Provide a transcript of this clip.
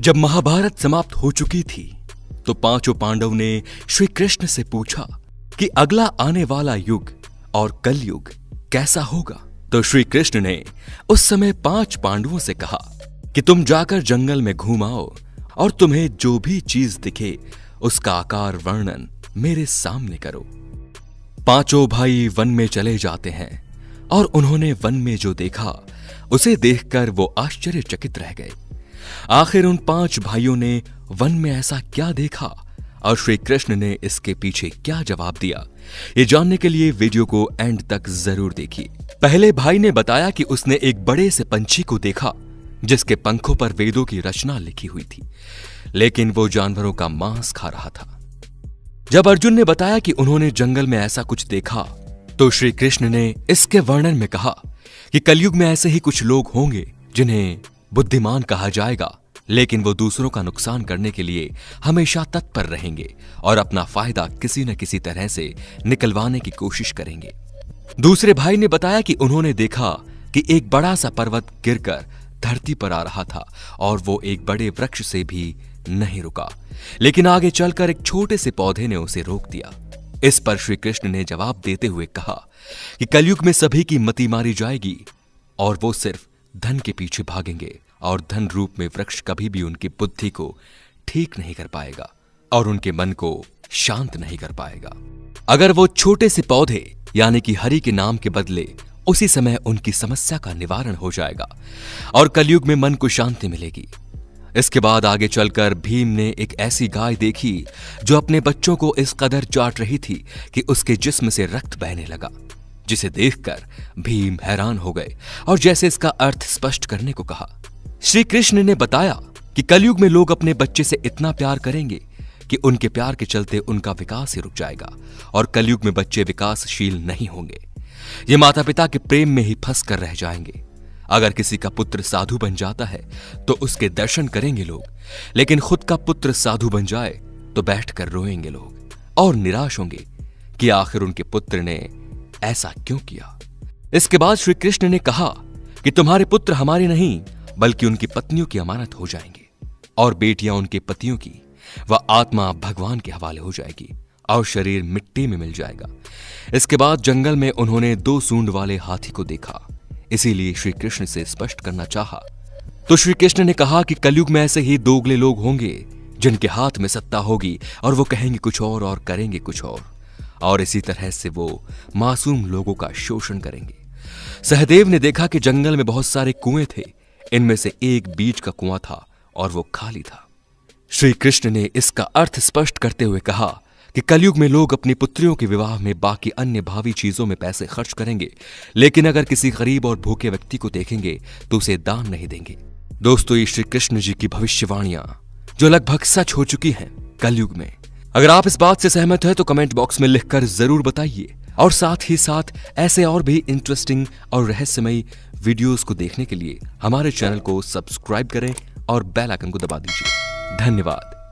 जब महाभारत समाप्त हो चुकी थी तो पांचों पांडव ने श्री कृष्ण से पूछा कि अगला आने वाला युग और कलयुग कैसा होगा। तो श्री कृष्ण ने उस समय 5 पांडवों से कहा कि तुम जाकर जंगल में घूम आओ और तुम्हें जो भी चीज दिखे उसका आकार वर्णन मेरे सामने करो। पांचों भाई वन में चले जाते हैं और उन्होंने वन में जो देखा उसे देखकर वो आश्चर्यचकित रह गए। आखिर उन 5 भाइयों ने वन में ऐसा क्या देखा और श्री कृष्ण ने इसके पीछे क्या जवाब दिया, ये जानने के लिए वीडियो को एंड तक जरूर देखिए। पहले भाई ने बताया कि उसने एक बड़े से पंछी को देखा जिसके पंखों पर वेदों की रचना लिखी हुई थी, लेकिन वो जानवरों का मांस खा रहा था। जब अर्जुन ने बताया कि उन्होंने जंगल में ऐसा कुछ देखा तो श्री कृष्ण ने इसके वर्णन में कहा कि कलयुग में ऐसे ही कुछ लोग होंगे जिन्हें बुद्धिमान कहा जाएगा, लेकिन वो दूसरों का नुकसान करने के लिए हमेशा तत्पर रहेंगे और अपना फायदा किसी न किसी तरह से निकलवाने की कोशिश करेंगे। दूसरे भाई ने बताया कि उन्होंने देखा कि एक बड़ा सा पर्वत गिरकर धरती पर आ रहा था और वो एक बड़े वृक्ष से भी नहीं रुका, लेकिन आगे चलकर एक छोटे से पौधे ने उसे रोक दिया। इस पर श्री कृष्ण ने जवाब देते हुए कहा कि कलयुग में सभी की मति मारी जाएगी और वो सिर्फ धन के पीछे भागेंगे और धन रूप में वृक्ष कभी भी उनकी बुद्धि को ठीक नहीं कर पाएगा और उनके मन को शांत नहीं कर पाएगा। अगर वो छोटे से पौधे यानी कि हरि के नाम के बदले उसी समय उनकी समस्या का निवारण हो जाएगा और कलयुग में मन को शांति मिलेगी। इसके बाद आगे चलकर भीम ने एक ऐसी गाय देखी जो अपने बच्चों को इस कदर चाट रही थी कि उसके जिस्म से रक्त बहने लगा, जिसे देखकर भीम हैरान हो गए और जैसे इसका अर्थ स्पष्ट करने को कहा। श्री कृष्ण ने बताया कि कलयुग में लोग अपने बच्चे से इतना प्यार करेंगे कि उनके प्यार के चलते उनका विकास ही रुक जाएगा और कलयुग में बच्चे विकासशील नहीं होंगे। ये माता पिता के प्रेम में ही फंस कर रह जाएंगे। अगर किसी का पुत्र साधु बन जाता है तो उसके दर्शन करेंगे लोग, लेकिन खुद का पुत्र साधु बन जाए तो बैठकर रोएंगे लोग और निराश होंगे कि आखिर उनके पुत्र ने ऐसा क्यों किया। इसके बाद श्री कृष्ण ने कहा कि तुम्हारे पुत्र हमारे नहीं बल्कि उनकी पत्नियों की अमानत हो जाएंगे और बेटियां उनके पतियों की, वह आत्मा भगवान के हवाले हो जाएगी और शरीर मिट्टी में मिल जाएगा। इसके बाद जंगल में उन्होंने 2 सूंड वाले हाथी को देखा, इसीलिए श्री कृष्ण से स्पष्ट करना चाहा। तो श्री कृष्ण ने कहा कि कलयुग में ऐसे ही दोगले लोग होंगे जिनके हाथ में सत्ता होगी और वो कहेंगे कुछ और करेंगे कुछ और इसी तरह से वो मासूम लोगों का शोषण करेंगे। सहदेव ने देखा कि जंगल में बहुत सारे कुएं थे, इनमें से एक बीच का कुआं था और वो खाली था। श्री कृष्ण ने इसका अर्थ स्पष्ट करते हुए कहा कि कलयुग में लोग अपनी पुत्रियों के विवाह में बाकी अन्य भावी चीजों में पैसे खर्च करेंगे, लेकिन अगर किसी गरीब और भूखे व्यक्ति को देखेंगे तो उसे दान नहीं देंगे। दोस्तों, ये श्री कृष्ण जी की भविष्यवाणियां जो लगभग सच हो चुकी हैं कलयुग में। अगर आप इस बात से सहमत हैं तो कमेंट बॉक्स में लिखकर जरूर बताइए और साथ ही साथ ऐसे और भी इंटरेस्टिंग और रहस्यमयी वीडियोस को देखने के लिए हमारे चैनल को सब्सक्राइब करें और बेल आइकन को दबा दीजिए। धन्यवाद।